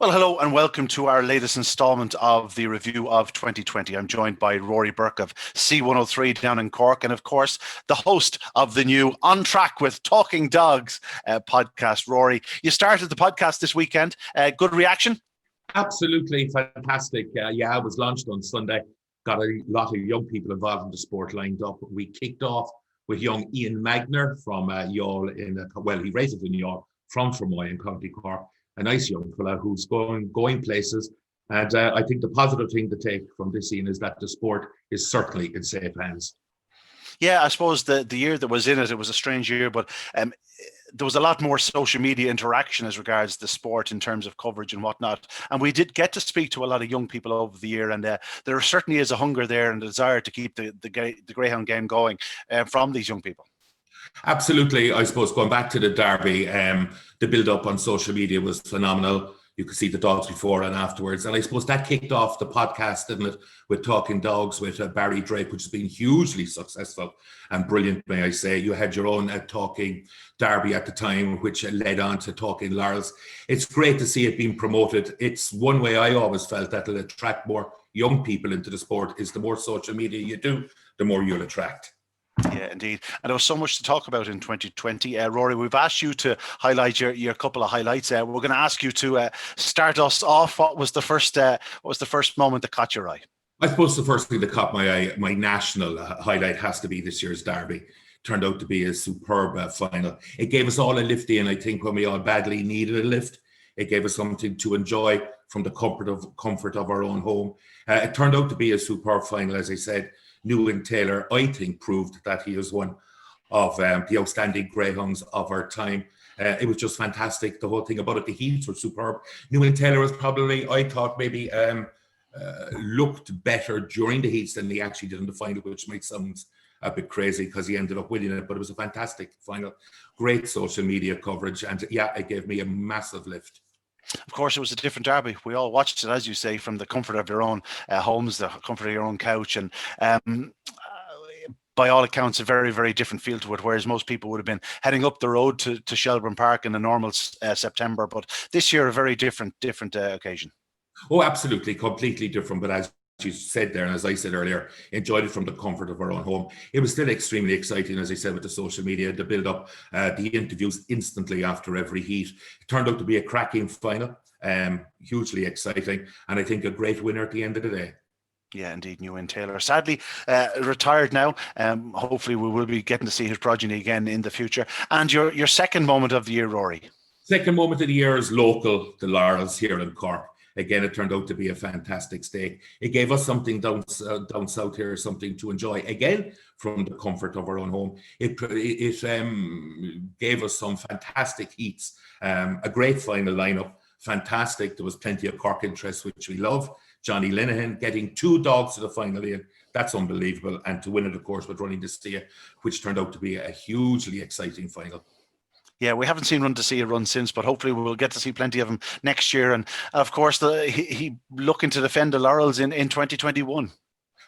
Well, hello and welcome to our latest instalment of the review of 2020. I'm joined by Rory Burke of C103 down in Cork, and of course, the host of the new On Track with Talking Dogs podcast. Rory, you started the podcast this weekend. Good reaction? Absolutely fantastic. It was launched on Sunday. Got a lot of young people involved in the sport lined up. We kicked off with young Ian Magner from Youghal he races in Youghal from Fermoy in County Cork. A nice young fella who's going places. And I think the positive thing to take from this scene is that the sport is certainly in safe hands. Yeah, I suppose the year that was in it was a strange year, but there was a lot more social media interaction as regards the sport in terms of coverage and whatnot. And we did get to speak to a lot of young people over the year. And there certainly is a hunger there and a desire to keep the Greyhound game going from these young people. Absolutely. I suppose going back to the derby, the build-up on social media was phenomenal. You could see the dogs before and afterwards. And I suppose that kicked off the podcast, didn't it, with Talking Dogs with Barry Drake, which has been hugely successful and brilliant, may I say. You had your own Talking Derby at the time, which led on to Talking Laurels. It's great to see it being promoted. It's one way I always felt that it'll attract more young people into the sport is the more social media you do, the more you'll attract. Yeah, indeed. And there was so much to talk about in 2020. Rory, we've asked you to highlight your couple of highlights. We're going to ask you to start us off. What was the first moment that caught your eye? I suppose the first thing that caught my eye, my national highlight, has to be this year's derby. Turned out to be a superb final. It gave us all a lift in, I think, when we all badly needed a lift. It gave us something to enjoy from the comfort of our own home. It turned out to be a superb final, as I said. Newman Taylor, I think, proved that he is one of the outstanding greyhounds of our time. It was just fantastic. The whole thing about it, the heats were superb. Newman Taylor was probably, I thought, maybe looked better during the heats than he actually did in the final, which might sound a bit crazy because he ended up winning it. But it was a fantastic final. Great social media coverage. And yeah, it gave me a massive lift. Of course, it was a different derby. We all watched it, as you say, from the comfort of your own homes, the comfort of your own couch. And by all accounts, a very, very different feel to it, whereas most people would have been heading up the road to Shelbourne Park in a normal September. But this year, a very different occasion. Oh, absolutely. Completely different. But as you said there, and as I said earlier, enjoyed it from the comfort of our own home. It was still extremely exciting, as I said, with the social media, the build-up, the interviews instantly after every heat. It turned out to be a cracking final, hugely exciting, and I think a great winner at the end of the day. Yeah, indeed, Newman Taylor. Sadly, retired now. Hopefully we will be getting to see his progeny again in the future. And your second moment of the year, Rory? Second moment of the year is local, the Laurels here in Cork. Again, it turned out to be a fantastic stake. It gave us something down south here, something to enjoy, again, from the comfort of our own home. It gave us some fantastic heats, a great final lineup, fantastic. There was plenty of Cork interest, which we love. Johnny Linehan getting 2 dogs to the final in, that's unbelievable. And to win it, of course, with Running to See It, which turned out to be a hugely exciting final. Yeah, we haven't seen Run to See It run since, but hopefully we will get to see plenty of him next year. And of course, he looking to defend the Laurels in 2021.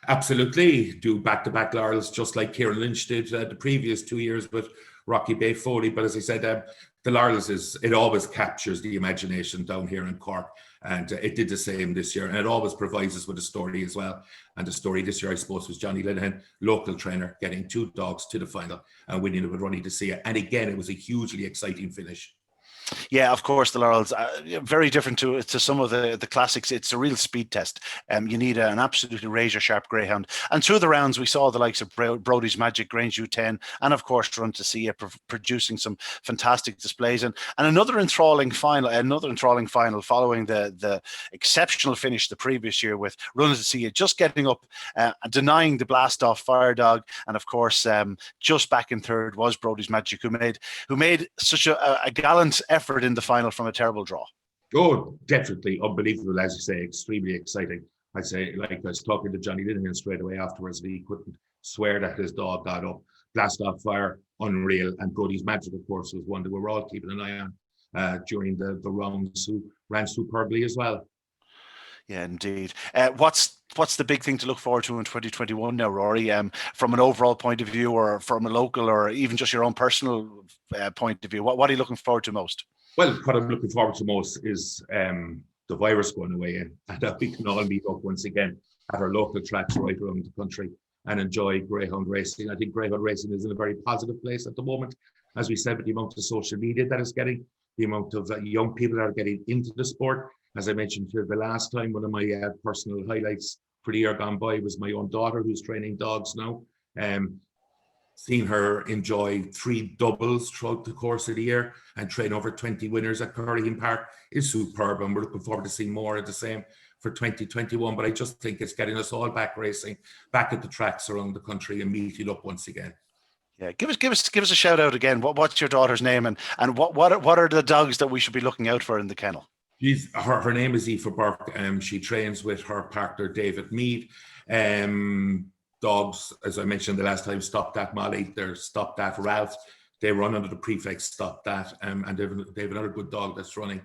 Absolutely. Do back-to-back Laurels, just like Kieran Lynch did the previous 2 years with Rocky Bay Foley. But as I said, the Laurels it always captures the imagination down here in Cork. And it did the same this year. And it always provides us with a story as well. And the story this year, I suppose, was Johnny Linehan, local trainer, getting 2 dogs to the final and winning it with Running to See It. And again, it was a hugely exciting finish. Yeah, of course, the Laurels very different to some of the classics. It's a real speed test. You need an absolutely razor sharp greyhound. And through the rounds, we saw the likes of Brody's Magic, Grange U10, and of course, Run to See It producing some fantastic displays. And another enthralling final following the exceptional finish the previous year with Run to See It, just getting up, denying the blast off Fire Dog, and of course, just back in third was Brody's Magic, who made such a gallant effort in the final from a terrible draw. Oh, definitely unbelievable, as you say, extremely exciting. I'd say, like I was talking to Johnny Linehan straight away afterwards, and he couldn't swear that his dog got up. Blast off Fire, unreal, and Brody's Magic, of course, was one that we were all keeping an eye on during the rounds, who ran superbly as well. Yeah, indeed. What's the big thing to look forward to in 2021 now, Rory, from an overall point of view or from a local or even just your own personal point of view? What are you looking forward to most? Well, what I'm looking forward to most is the virus going away and that we can all meet up once again at our local tracks right around the country and enjoy greyhound racing. I think greyhound racing is in a very positive place at the moment. As we said, with the amount of social media that is getting, the amount of young people that are getting into the sport. As I mentioned here the last time, one of my personal highlights for the year gone by was my own daughter, who's training dogs now. Seeing her enjoy 3 doubles throughout the course of the year and train over 20 winners at Cork Park is superb, and we're looking forward to seeing more of the same for 2021. But I just think it's getting us all back racing, back at the tracks around the country and meeting up once again. Yeah, give us a shout out again. What's your daughter's name, and what are the dogs that we should be looking out for in the kennel? Her name is Aoife Burke. She trains with her partner David Mead. Dogs, as I mentioned the last time, Stop That Molly, they're Stop That Ralph. They run under the prefix Stop That, and they've another good dog that's running,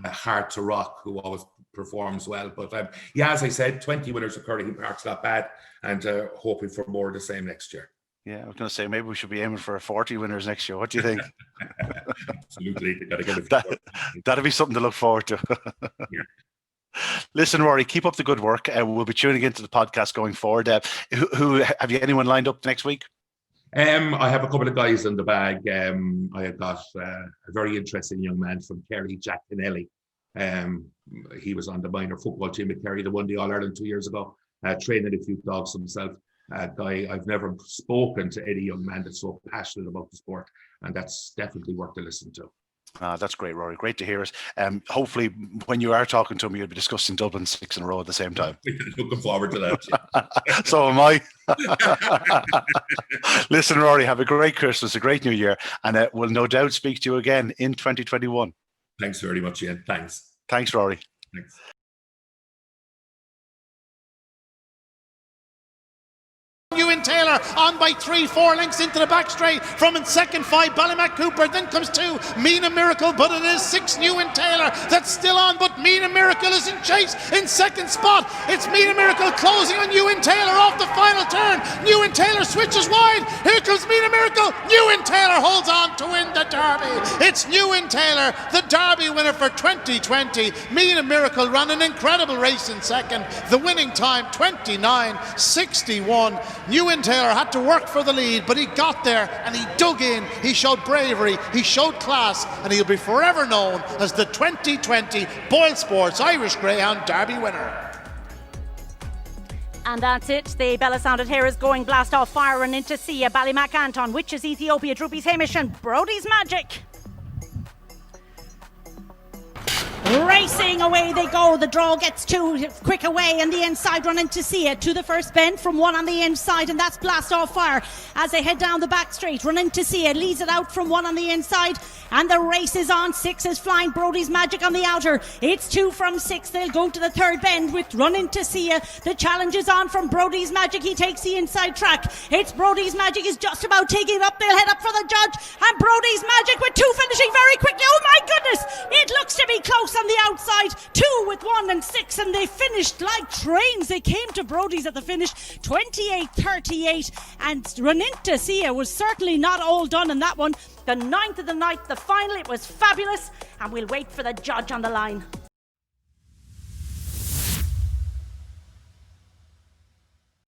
Hard to Rock, who always performs well. But yeah, as I said, 20 winners at Cork Park's not bad, and hoping for more of the same next year. Yeah, I was going to say maybe we should be aiming for 40 winners next year. What do you think? Absolutely, that'd be something to look forward to. Yeah. Listen, Rory, keep up the good work. We'll be tuning into the podcast going forward. Who have you anyone lined up next week? I have a couple of guys in the bag. I have got a very interesting young man from Kerry, Jack Kennelly. He was on the minor football team at Kerry that won the All-Ireland 2 years ago, training a few dogs himself. Guy, I've never spoken to any young man that's so passionate about the sport, and that's definitely worth to listen to. That's great, Rory. Great to hear it. Hopefully, when you are talking to him, you'll be discussing Dublin 6 in a row at the same time. Looking forward to that. So am I. Listen, Rory, have a great Christmas, a great New Year, and we'll no doubt speak to you again in 2021. Thanks very much, Ian. Thanks. Thanks, Rory. Thanks. Ewan Taylor on by 3-4 lengths into the back straight. From in second 5 Ballymac Cooper, then comes 2 Mina Miracle, but it is 6 Ewan Taylor that's still on, but Mina Miracle is in chase in second spot. It's Mina Miracle closing on Ewan Taylor off the final turn. Ewan Taylor switches wide. Here comes Mina Miracle. Ewan Taylor holds on to win the Derby. It's Ewan Taylor, the Derby winner for 2020. Mina Miracle ran an incredible race in second. The winning time 29.61. Ewan Taylor had to work for the lead, but he got there and he dug in. He showed bravery, he showed class, and he'll be forever known as the 2020 Boyle Sports Irish Greyhound Derby winner. And that's it. The Bella Sounded here is going blast off fire and into sea. Ballymac Anton, Witches Ethiopia, Droopy's Hamish and Brody's Magic. Racing away they go. The draw gets 2 quick away, and the inside run into Sia to the first bend from 1 on the inside, and that's blast off fire as they head down the back straight. Run into Sia, leads it out from 1 on the inside, and the race is on. 6 is flying. Brody's Magic on the outer. It's 2 from 6. They'll go to the third bend with Run into Sia. The challenge is on from Brody's Magic. He takes the inside track. It's Brody's Magic is just about taking it up. They'll head up for the judge, and Brody's Magic with 2 finishing very quickly. Oh my goodness, it looks to be close on the outside. 2 with 1 and 6, and they finished like trains. They came to Brody's at the finish 28-38, and Raninta Sia was certainly not all done in that one. The 9th of the night, the final, it was fabulous, and we'll wait for the judge on the line.